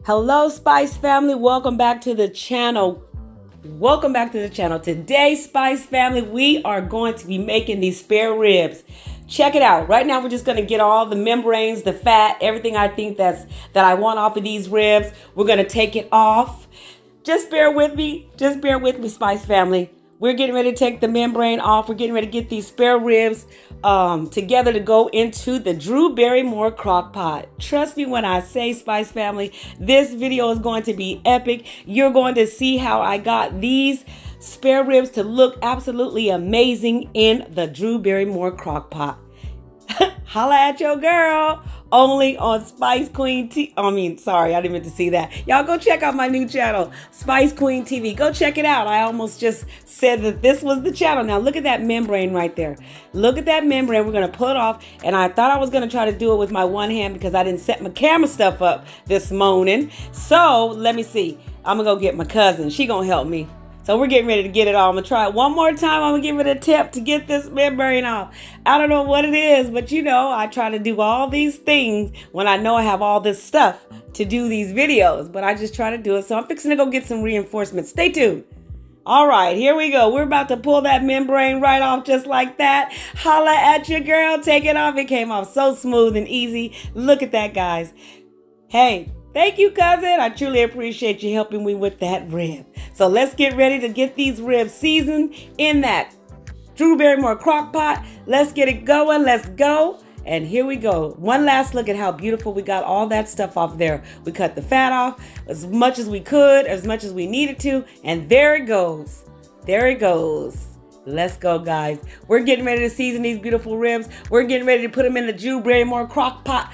Hello, Spice family. Welcome back to the channel. Today, Spice family, we are going to be making these spare ribs. Check it out. Right now, we're just going to get all the membranes, the fat, everything I think that I want off of these ribs. We're going to take it off. Just bear with me. Spice family. We're getting ready to take the membrane off. We're getting ready to get these spare ribs together to go into the Drew Barrymore crock pot. Trust me when I say, Spice family, this video is going to be epic. You're going to see how I got these spare ribs to look absolutely amazing in the Drew Barrymore crock pot. Holla at your girl. Only on Spice Queen sorry, I didn't mean to see that. Y'all go check out my new channel, Spice Queen TV. Go check it out. I almost just said that this was the channel. Now look at that membrane right there. Look at that membrane. We're going to pull it off. And I thought I was going to try to do it with my one hand because I didn't set my camera stuff up this morning. So let me see. I'm going to go get my cousin. She going to help me. So we're getting ready to get it all. I'm going to try it one more time. I'm going to give it a tip to get this membrane off. I don't know what it is, but you know, I try to do all these things when I know I have all this stuff to do these videos, but I just try to do it. So I'm fixing to go get some reinforcements. Stay tuned. All right, here we go. We're about to pull that membrane right off just like that. Holla at your girl. Take it off. It came off so smooth and easy. Look at that, guys. Hey. Thank you, cousin. I truly appreciate you helping me with that rib. So let's get ready to get these ribs seasoned in that Drew Barrymore crock pot. Let's get it going. Let's go. And here we go. One last look at how beautiful we got all that stuff off there. We cut the fat off as much as we could, as much as we needed to. And there it goes. There it goes. Let's go, guys. We're getting ready to season these beautiful ribs. We're getting ready to put them in the Drew Barrymore crock pot.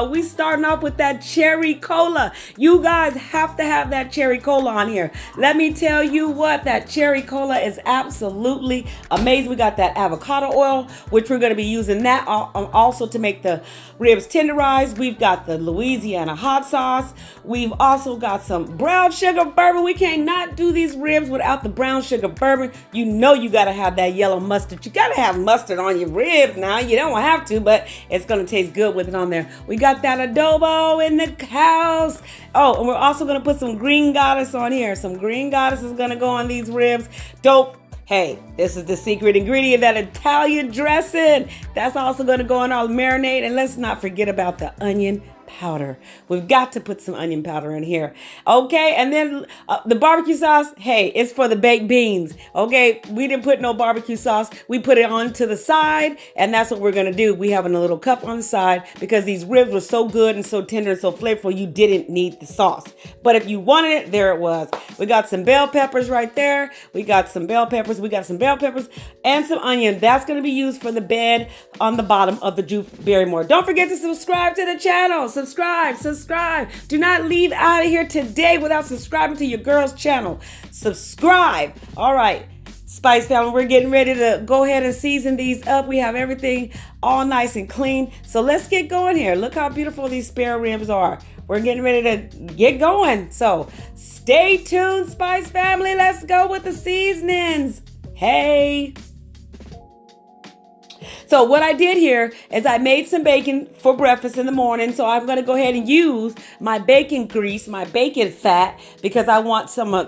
We starting off with that cherry cola. You guys have to have that cherry cola on here. Let me tell you what, that cherry cola is absolutely amazing. We got that avocado oil, which we're going to be using that also to make the ribs tenderized. We've got the Louisiana hot sauce. We've also got some brown sugar bourbon. We can't not do these ribs without the brown sugar bourbon. You know you got to have that yellow mustard. You got to have mustard on your ribs now. You don't have to, but it's going to taste good with it on there. We got that adobo in the house. Oh, and we're also going to put some green goddess on here. Some green goddess is going to go on these ribs. Hey, this is the secret ingredient, that Italian dressing. That's also going to go on our marinade. And let's not forget about the onion powder. We've got to put some onion powder in here. Okay, and then the barbecue sauce, hey, it's for the baked beans. Okay, we didn't put no barbecue sauce. We put it on to the side, and that's what we're going to do. We have in a little cup on the side because these ribs were so good and so tender and so flavorful, you didn't need the sauce. But if you wanted it, there it was. We got some bell peppers right there. We got some bell peppers and some onion. That's going to be used for the bed on the bottom of the Drew Barrymore. Don't forget to subscribe to the channel. Subscribe. Do not leave out of here today without subscribing to your girl's channel. Subscribe. All right, Spice family, we're getting ready to go ahead and season these up. We have everything all nice and clean. So let's get going here. Look how beautiful these spare ribs are. We're getting ready to get going. So stay tuned, Spice family. Let's go with the seasonings. Hey. So what I did here is I made some bacon for breakfast in the morning. So I'm going to go ahead and use my bacon grease, my bacon fat, because I want some more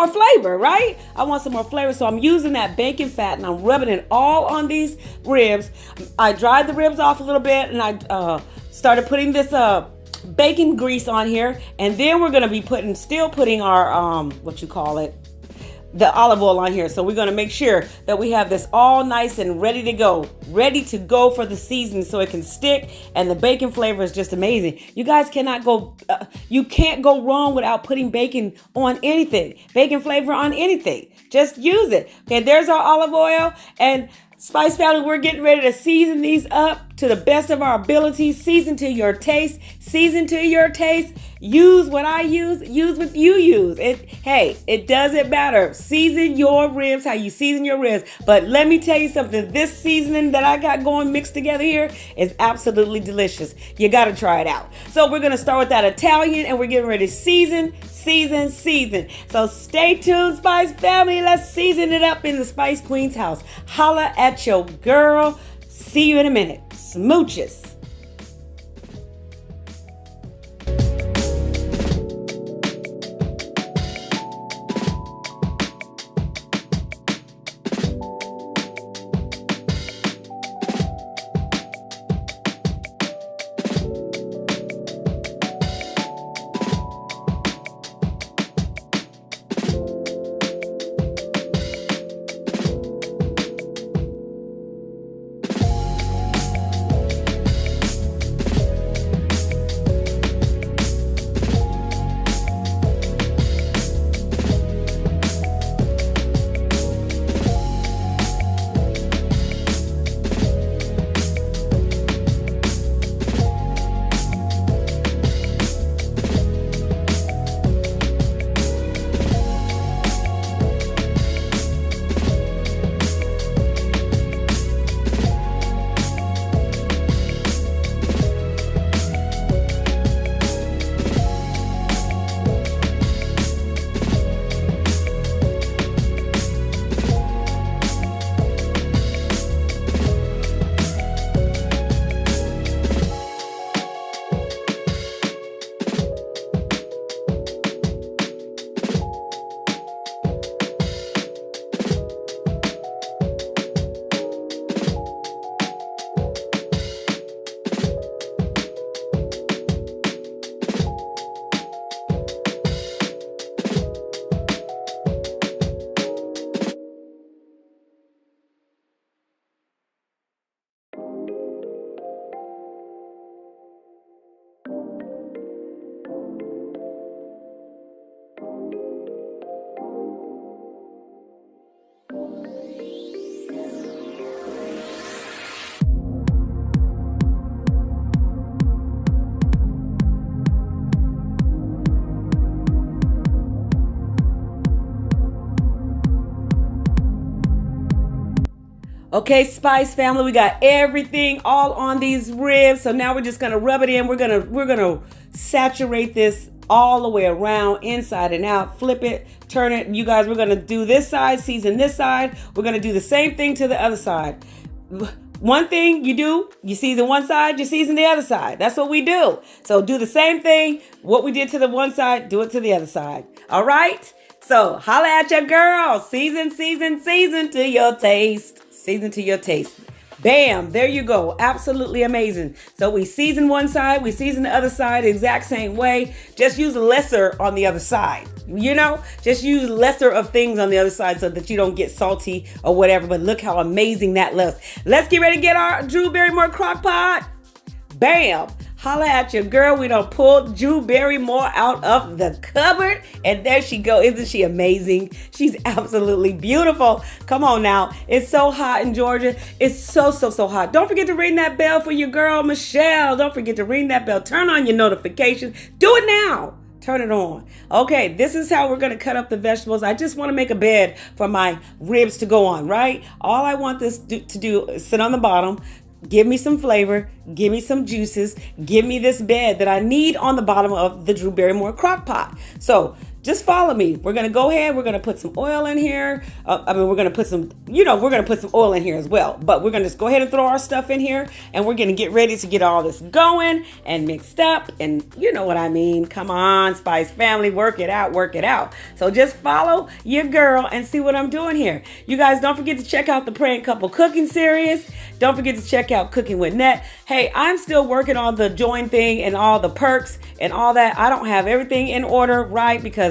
flavor, right? I want some more flavor. So I'm using that bacon fat and I'm rubbing it all on these ribs. I dried the ribs off a little bit and I started putting this bacon grease on here. And then we're going to be still putting our, the olive oil on here. So we're going to make sure that we have this all nice and ready to go for the seasoning so it can stick, and the bacon flavor is just amazing. You guys you can't go wrong without putting bacon on anything, bacon flavor on anything. Just use it. Okay, there's our olive oil, and Spice family, we're getting ready to season these up to the best of our ability. Season to your taste. Use what I use. Use what you use. It doesn't matter. Season your ribs how you season your ribs. But let me tell you something. This seasoning that I got going mixed together here is absolutely delicious. You got to try it out. So we're going to start with that Italian, and we're getting ready to season. So stay tuned, Spice family. Let's season it up in the Spice Queen's house. Holla at your girl. See you in a minute. Smooches. Okay, Spice family, we got everything all on these ribs. So now we're just gonna rub it in. We're gonna saturate this all the way around, inside and out. Flip it, turn it. You guys, we're gonna do this side, season this side. We're gonna do the same thing to the other side. One thing you do, you season one side, you season the other side. That's what we do. So do the same thing. What we did to the one side, do it to the other side. All right? So holla at your girl. Season, season, season to your taste. Season to your taste. Bam, there you go. Absolutely amazing. So we season one side, we season the other side the exact same way. Just use lesser on the other side. You know, just use lesser of things on the other side so that you don't get salty or whatever. But look how amazing that looks. Let's get ready to get our Drew Barrymore crock pot. Bam. Holla at your girl. We done pulled Drew Barrymore out of the cupboard. And there she go. Isn't she amazing? She's absolutely beautiful. Come on now. It's so hot in Georgia. It's so hot. Don't forget to ring that bell for your girl, Michelle. Don't forget to ring that bell. Turn on your notifications. Do it now. Turn it on. Okay, this is how we're going to cut up the vegetables. I just want to make a bed for my ribs to go on, right? All I want this to do is sit on the bottom. Give me some flavor, give me some juices, give me this bed that I need on the bottom of the Drew Barrymore crock pot. So just follow me. We're going to go ahead. We're going to put some oil in here. We're going to put some, we're going to put some oil in here as well. But we're going to just go ahead and throw our stuff in here. And we're going to get ready to get all this going and mixed up. And you know what I mean. Come on, Spice family. Work it out. Work it out. So just follow your girl and see what I'm doing here. You guys, don't forget to check out the Praying Couple cooking series. Don't forget to check out Cooking with Net. Hey, I'm still working on the join thing and all the perks and all that. I don't have everything in order, right? Because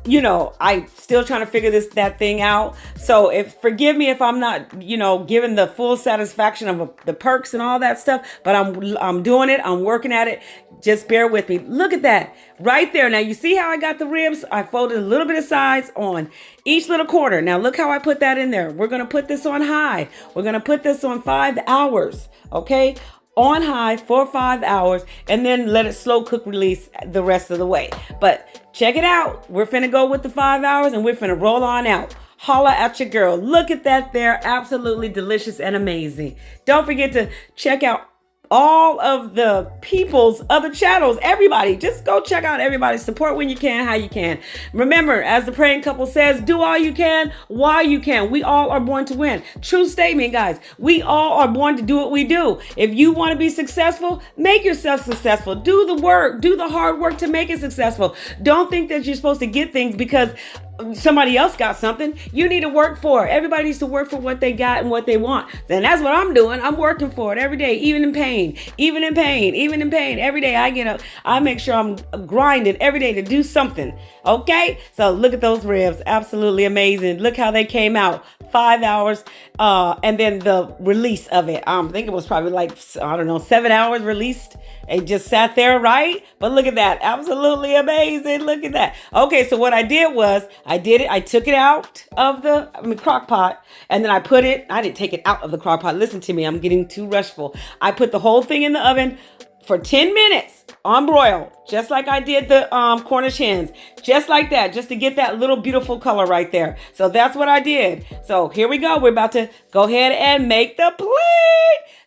I still trying to figure that thing out. So forgive me if I'm not, giving the full satisfaction of the perks and all that stuff, but I'm doing it. I'm working at it. Just bear with me. Look at that right there. Now you see how I got the ribs? I folded a little bit of sides on each little corner. Now look how I put that in there. We're going to put this on high. We're going to put this on 5 hours. Okay. On high for 5 hours and then let it slow cook release the rest of the way. But check it out. We're finna go with the 5 hours and we're finna roll on out. Holla at your girl. Look at that there. Absolutely delicious and amazing. Don't forget to check out all of the people's other channels. Everybody, just go check out everybody. Support when you can, how you can. Remember, as the Praying Couple says, do all you can while you can. We all are born to win. True statement, guys. We all are born to do what we do. If you want to be successful, make yourself successful. Do the work. Do the hard work to make it successful. Don't think that you're supposed to get things because somebody else got something. You need to work for it. Everybody needs to work for what they got and what they want. Then that's what I'm doing. I'm working for it every day, even in pain, every day I get up, I make sure I'm grinding every day to do something. Okay. So look at those ribs. Absolutely amazing. Look how they came out. 5 hours. And then the release of it. I think it was probably 7 hours released. It just sat there, right? But look at that. Absolutely amazing. Look at that. Okay, so what I did was, I took it out of the crock pot, and then I didn't take it out of the crock pot. Listen to me, I'm getting too rushful. I put the whole thing in the oven for 10 minutes on broil, just like I did the Cornish hens, just like that, just to get that little beautiful color right there. So that's what I did. So here we go. We're about to go ahead and make the plate.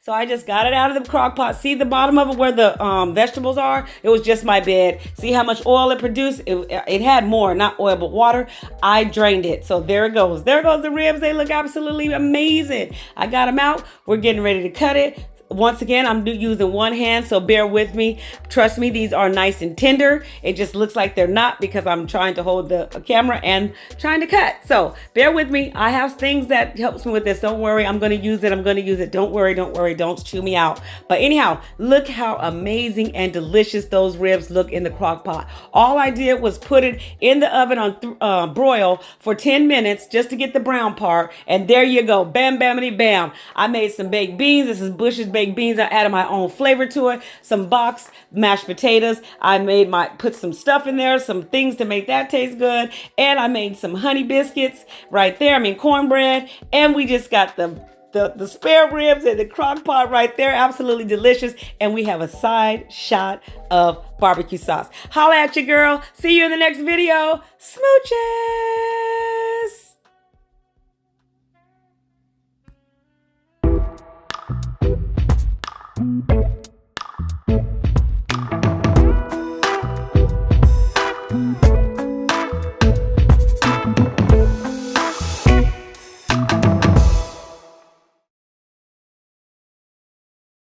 So I just got it out of the crock pot. See the bottom of it where the vegetables are? It was just my bed. See how much oil it produced? It had more, not oil, but water. I drained it. So there it goes. There goes the ribs. They look absolutely amazing. I got them out. We're getting ready to cut it. Once again, I'm using one hand, so bear with me. Trust me, these are nice and tender. It just looks like they're not because I'm trying to hold the camera and trying to cut. So bear with me. I have things that helps me with this. Don't worry. I'm going to use it. Don't worry. Don't chew me out. But anyhow, look how amazing and delicious those ribs look in the crock pot. All I did was put it in the oven on broil for 10 minutes just to get the brown part. And there you go. Bam, bamity, bam. I made some baked beans. This is Bush's baked beans. I added my own flavor to it. Some box mashed potatoes. I put some stuff in there, some things to make that taste good. And I made some honey biscuits right there. Cornbread. And we just got the spare ribs in the crock pot right there. Absolutely delicious. And we have a side shot of barbecue sauce. Holla at your girl. See you in the next video. Smooches.